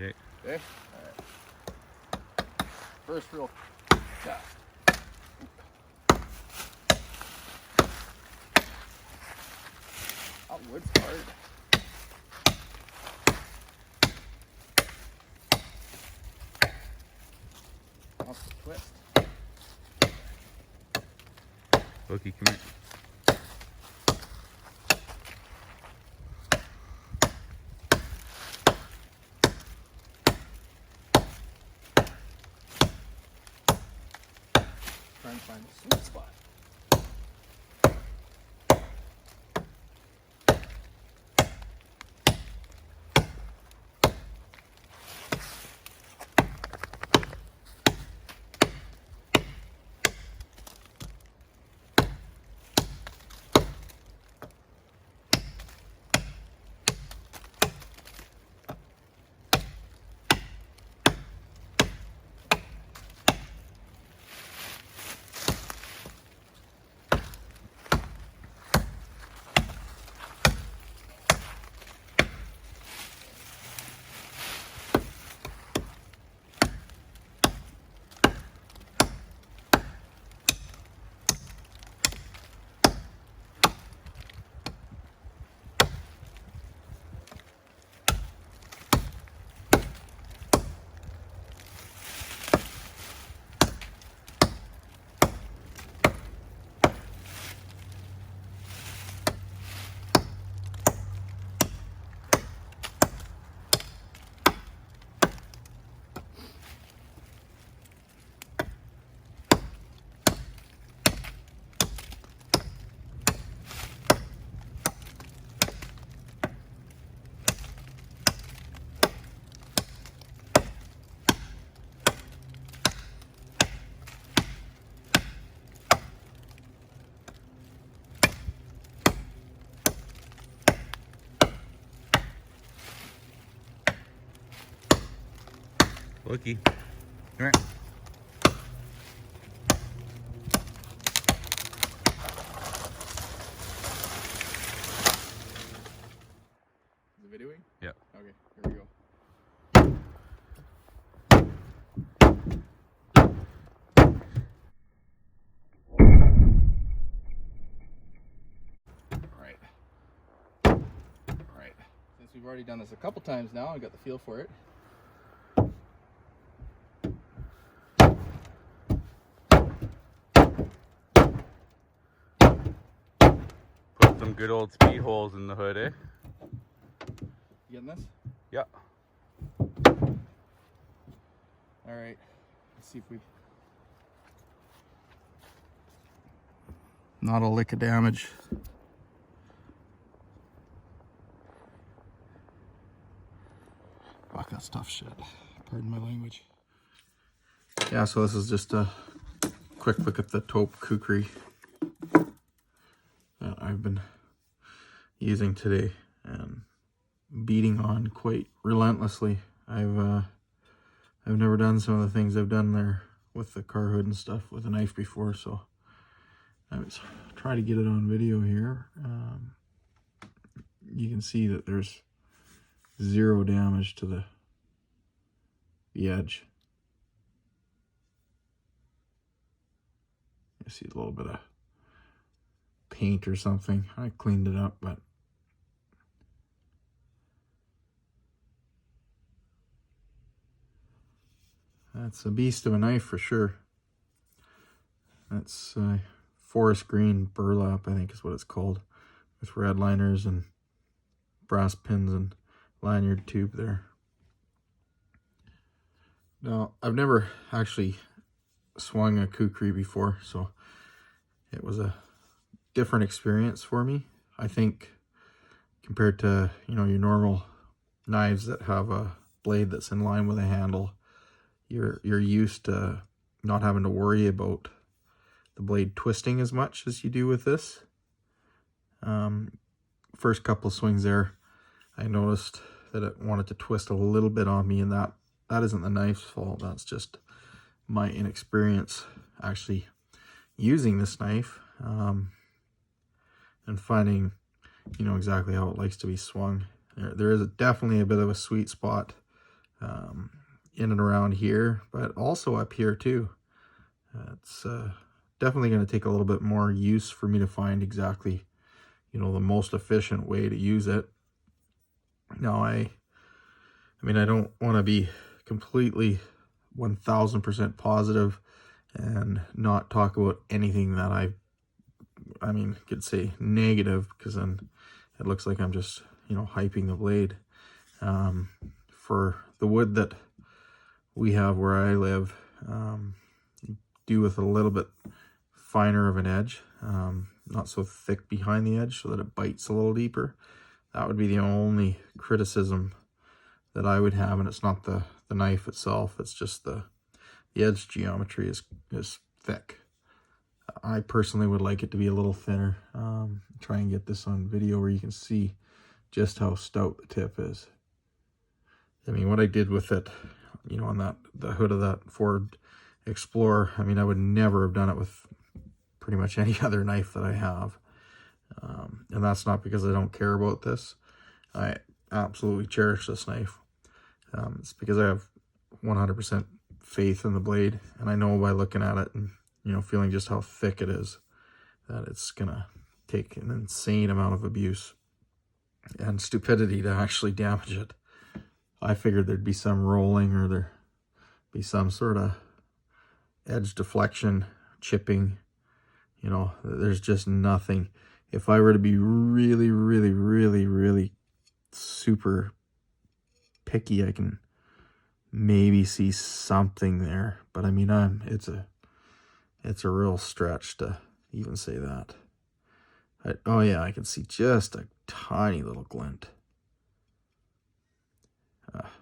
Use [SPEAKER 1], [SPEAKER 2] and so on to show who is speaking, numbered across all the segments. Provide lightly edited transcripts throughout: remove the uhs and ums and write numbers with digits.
[SPEAKER 1] Okay.
[SPEAKER 2] Okay. All right. First real tap. That wood's hard. That's the twist.
[SPEAKER 1] Loki, come here.
[SPEAKER 2] Try and find a sweet spot.
[SPEAKER 1] Loki, come here.
[SPEAKER 2] Is it videoing?
[SPEAKER 1] Yeah.
[SPEAKER 2] Okay, here we go. Alright. Since we've already done this a couple times now, I got the feel for it.
[SPEAKER 1] Put some good old speed holes in the hood, eh?
[SPEAKER 2] You getting this?
[SPEAKER 1] Yeah.
[SPEAKER 2] Alright. Let's see if we... Not a lick of damage. Fuck, that's tough shit. Pardon my language. Yeah, so this is just a quick look at the Tope Kukri that I've been using today and beating on quite relentlessly. I've never done some of the things I've done there with the car hood and stuff with a knife before, so I was trying to get it on video here. You can see that there's zero damage to the edge. You see a little bit of paint or something. I cleaned it up, but that's a beast of a knife for sure. That's forest green burlap, I think is what it's called, with red liners and brass pins and lanyard tube there. Now, I've never actually swung a kukri before, so it was a different experience for me. I think compared to, you know, your normal knives that have a blade that's in line with a handle, you're used to not having to worry about the blade twisting as much as you do with this. First couple swings there, I noticed that it wanted to twist a little bit on me, and that isn't the knife's fault. That's just my inexperience actually using this knife, and finding, you know, exactly how it likes to be swung. There is definitely a bit of a sweet spot in and around here, but also up here too. It's definitely going to take a little bit more use for me to find exactly, you know, the most efficient way to use it. Now, I mean, I don't want to be completely 1000% positive and not talk about anything that I mean, could say negative, because then it looks like I'm just, you know, hyping the blade. For the wood that we have where I live, do with a little bit finer of an edge, not so thick behind the edge so that it bites a little deeper. That would be the only criticism that I would have, and it's not the knife itself, it's just the edge geometry is thick. I personally would like it to be a little thinner. Try and get this on video where you can see just how stout the tip is. I mean, what I did with it, you know, on the hood of that Ford Explorer, I mean, I would never have done it with pretty much any other knife that I have. And that's not because I don't care about this. I absolutely cherish this knife. It's because I have 100% faith in the blade, and I know by looking at it and, you know, feeling just how thick it is, that it's gonna take an insane amount of abuse and stupidity to actually damage it. I figured there'd be some rolling, or there be some sort of edge deflection, chipping. You know, there's just nothing. If I were to be really, really, really, really super picky, I can maybe see something there. But I mean, it's a real stretch to even say that. Oh yeah, I can see just a tiny little glint.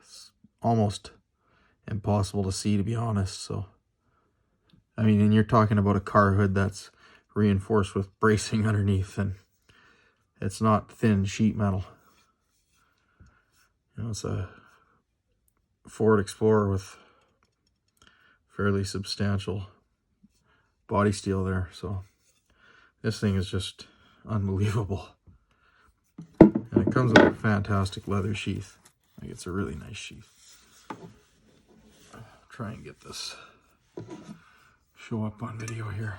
[SPEAKER 2] It's almost impossible to see, to be honest. So, I mean, and you're talking about a car hood that's reinforced with bracing underneath, and it's not thin sheet metal. You know, it's a Ford Explorer with fairly substantial body steel there. So this thing is just unbelievable. And it comes with a fantastic leather sheath. Like, it's a really nice sheath. Try and get this show up on video here.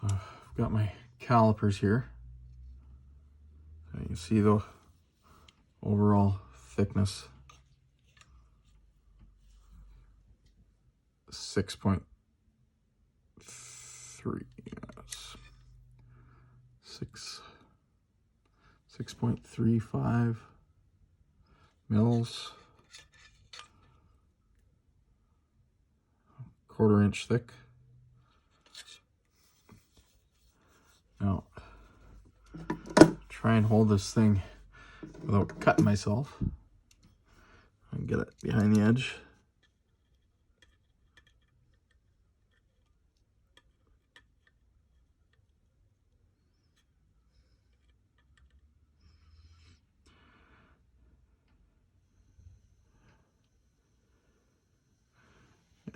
[SPEAKER 2] I've got my calipers here. So you can see the overall thickness. 6.3, yes. 6.35 mils. 1/4 inch thick. Now, try and hold this thing without cutting myself. And get it behind the edge.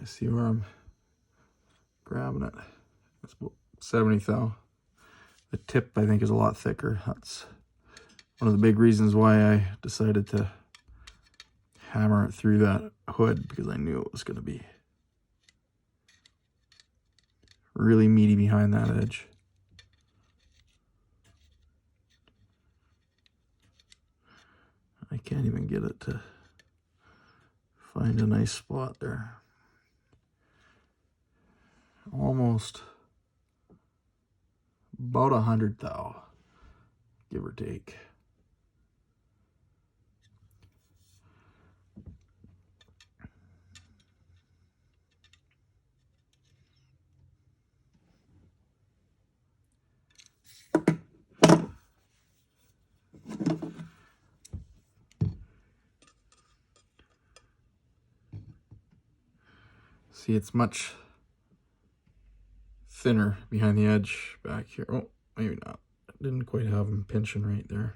[SPEAKER 2] I see where I'm grabbing it. It's about 70 thou. The tip, I think, is a lot thicker. That's one of the big reasons why I decided to hammer it through that hood, because I knew it was going to be really meaty behind that edge. I can't even get it to find a nice spot there. Almost about 100 thou, give or take. See, it's much thinner behind the edge back here. Oh, maybe not. I didn't quite have them pinching right there.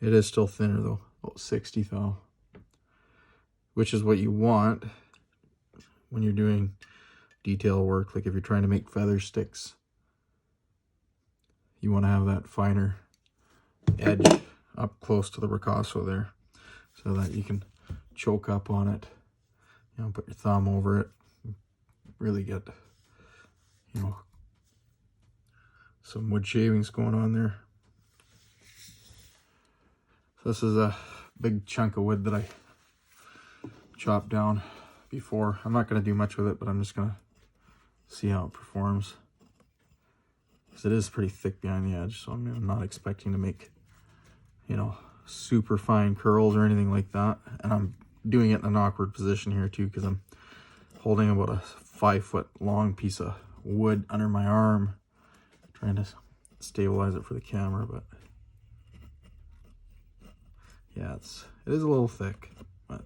[SPEAKER 2] It is still thinner though, about 60 thou, which is what you want when you're doing detail work. Like if you're trying to make feather sticks, you want to have that finer edge up close to the ricasso there, so that you can choke up on it, you know, put your thumb over it, really get, you know, some wood shavings going on there. So this is a big chunk of wood that I chopped down before. I'm not going to do much with it, but I'm just going to see how it performs. Because it is pretty thick behind the edge, so I'm not expecting to make, you know, super fine curls or anything like that. And I'm doing it in an awkward position here too, because I'm holding about a 5-foot long piece of wood under my arm, trying to stabilize it for the camera. But yeah, it is a little thick, but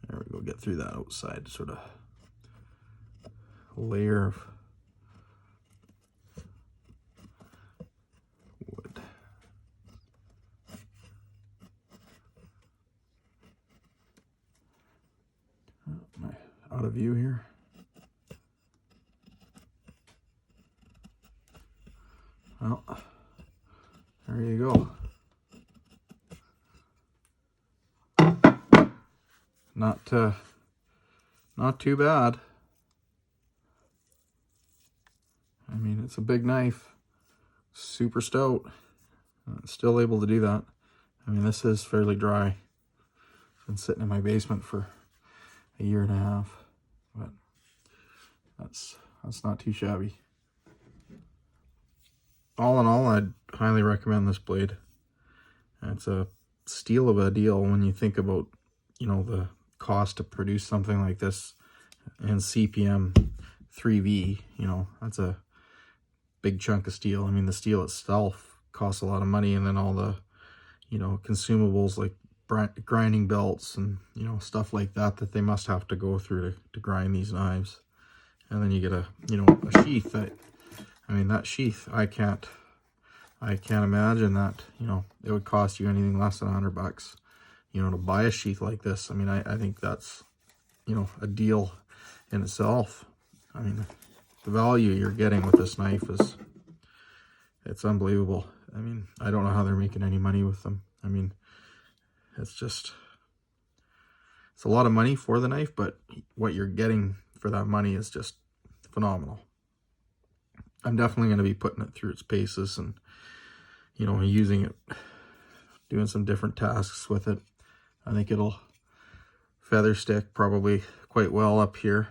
[SPEAKER 2] there we go. Get through that outside sort of layer of wood. Am I out of view here? Well, there you go. Not too bad. I mean, it's a big knife, super stout. Still able to do that. I mean, this is fairly dry. It's been sitting in my basement for a year and a half, but that's not too shabby. All in all, I'd highly recommend this blade. It's a steal of a deal when you think about, you know, the cost to produce something like this in CPM 3V. You know, that's a big chunk of steel. I mean, the steel itself costs a lot of money, and then all the, you know, consumables like grinding belts and, you know, stuff like that they must have to go through to grind these knives. And then you get a, you know, a sheath that, I mean, that sheath, I can't imagine that, you know, it would cost you anything less than $100, you know, to buy a sheath like this. I mean, I think that's, you know, a deal in itself. I mean, the value you're getting with this knife it's unbelievable. I mean, I don't know how they're making any money with them. I mean, it's a lot of money for the knife, but what you're getting for that money is just phenomenal. I'm definitely going to be putting it through its paces and, you know, using it, doing some different tasks with it. I think it'll feather stick probably quite well up here.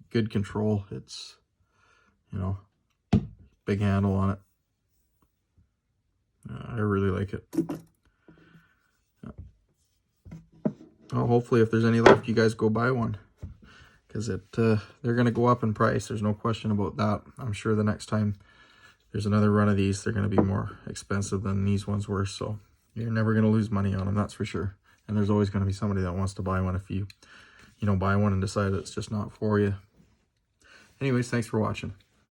[SPEAKER 2] Good control. It's, you know, big handle on it. I really like it. Well, hopefully if there's any left, you guys go buy one, because they're going to go up in price. There's no question about that. I'm sure the next time there's another run of these, they're going to be more expensive than these ones were. So you're never going to lose money on them, that's for sure. And there's always going to be somebody that wants to buy one if you know, buy one and decide it's just not for you. Anyways, thanks for watching.